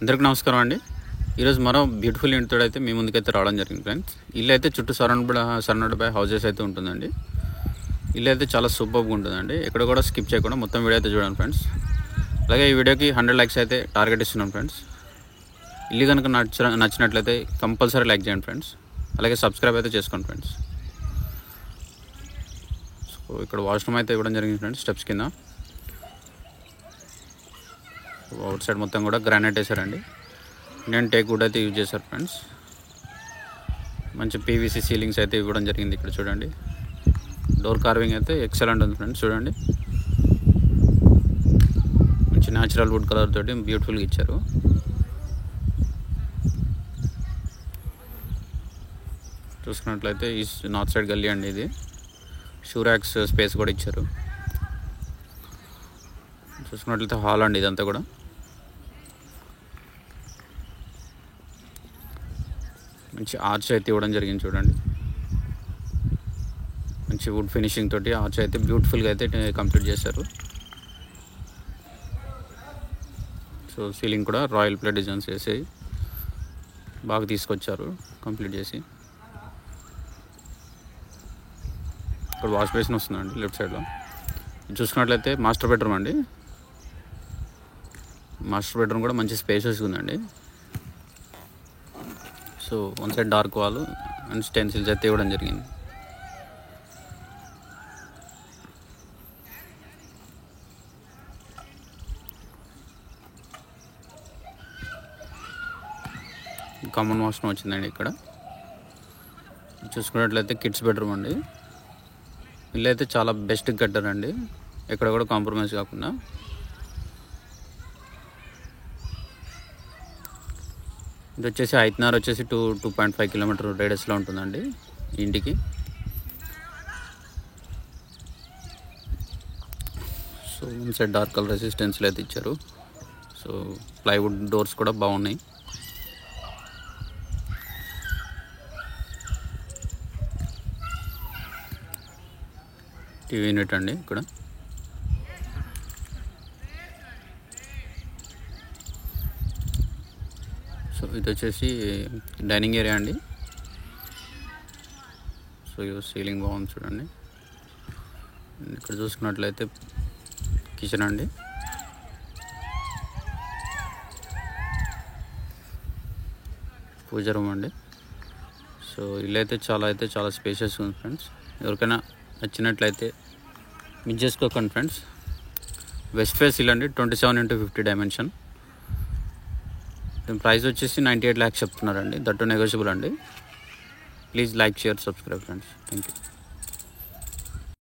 అందరికీ నమస్కారం అండి. ఈరోజు మరో బ్యూటిఫుల్ ఇంటితో అయితే మీ ముందుకైతే రావడం జరిగింది ఫ్రెండ్స్. ఇల్లు అయితే చుట్టూ సరౌండెడ్ బై హౌసెస్ అయితే ఉంటుందండి. ఇల్లు అయితే చాలా సూపర్గా ఉంటుందండి. ఎక్కడ కూడా స్కిప్ చేయకుండా మొత్తం వీడియో అయితే చూడండి ఫ్రెండ్స్. అలాగే ఈ వీడియోకి 100 లైక్స్ అయితే టార్గెట్ ఇస్తున్నాం ఫ్రెండ్స్. ఇల్లు కనుక నచ్చినట్లయితే కంపల్సరీ లైక్ చేయండి ఫ్రెండ్స్. అలాగే సబ్స్క్రైబ్ అయితే చేసుకోండి ఫ్రెండ్స్. సో ఇక్కడ వాష్రూమ్ అయితే ఇవ్వడం జరిగింది ఫ్రెండ్స్, స్టెప్స్ కింద. అవుట్ సైడ్ మొత్తం కూడా గ్రానైట్ వేసారండి. ఇండియన్ టేక్ వుడ్ అయితే యూజ్ చేశారు ఫ్రెండ్స్. మంచి పీవీసీ సీలింగ్స్ అయితే ఇవ్వడం జరిగింది. ఇక్కడ చూడండి, డోర్ కార్వింగ్ అయితే ఎక్సలెంట్ ఉంది ఫ్రెండ్స్. చూడండి, మంచి న్యాచురల్ వుడ్ కలర్ తోటి బ్యూటిఫుల్గా ఇచ్చారు. చూసుకున్నట్లయితే ఈ నార్త్ సైడ్ గల్లీ అండి. ఇది షూరాక్స్ స్పేస్ కూడా ఇచ్చారు. చూసుకున్నట్లయితే హాల్ అండి ఇదంతా కూడా. మంచి ఆర్చ్ అయితే ఇవ్వడం జరిగింది. చూడండి, మంచి వుడ్ ఫినిషింగ్ తోటి ఆర్చ్ అయితే బ్యూటిఫుల్గా అయితే కంప్లీట్ చేశారు. సో సీలింగ్ కూడా రాయల్ ప్లే డిజైన్స్ వేసి బాగా తీసుకొచ్చారు కంప్లీట్ చేసి. ఇక్కడ వాష్ బేసిన్ వస్తుందండి లెఫ్ట్ సైడ్లో. చూసుకున్నట్లయితే మాస్టర్ బెడ్రూమ్ అండి. మాస్టర్ బెడ్రూమ్ కూడా మంచి స్పేసెస్గా ఉందండి. So one side dark wall and stencils అయితే ఇవ్వడం జరిగింది. కామన్ వాష్రూమ్ వచ్చిందండి ఇక్కడ. చూసుకున్నట్లయితే కిడ్స్ బెడ్రూమ్ అండి. ఇల్లు అయితే చాలా బెస్ట్గా కట్టారండి, ఎక్కడ కూడా కాంప్రమైజ్ కాకుండా. ఇది వచ్చేసి ఐతనార్ వచ్చేసి 2.5 కిలోమీటర్ రేడియస్లో ఉంటుందండి ఇంటికి. So one side dark colour రెసిస్టెన్స్లు అయితే ఇచ్చారు. సో ప్లైవుడ్ డోర్స్ కూడా బాగున్నాయి. టీవీ యూనిట్ అండి ఇక్కడ. సో ఇది వచ్చేసి డైనింగ్ ఏరియా అండి. సో సీలింగ్ బాగుంది చూడండి. ఇక్కడ చూసుకున్నట్లయితే కిచెన్ అండి. పూజ రూమ్ అండి. సో ఇల్లు అయితే చాలా స్పేషియస్ ఉంది ఫ్రెండ్స్. ఎవరికైనా నచ్చినట్లయితే మిస్ చేసుకోకండి ఫ్రెండ్స్. వెస్ట్ ఫేస్ ఇల్లు అండి, 27x50 డైమెన్షన్. దీని ప్రైస్ వచ్చేసి 98 lakhs చెప్తున్నారండి. దట్టు నెగోషియబుల్ అండి. Please like, share, subscribe friends. Thank you.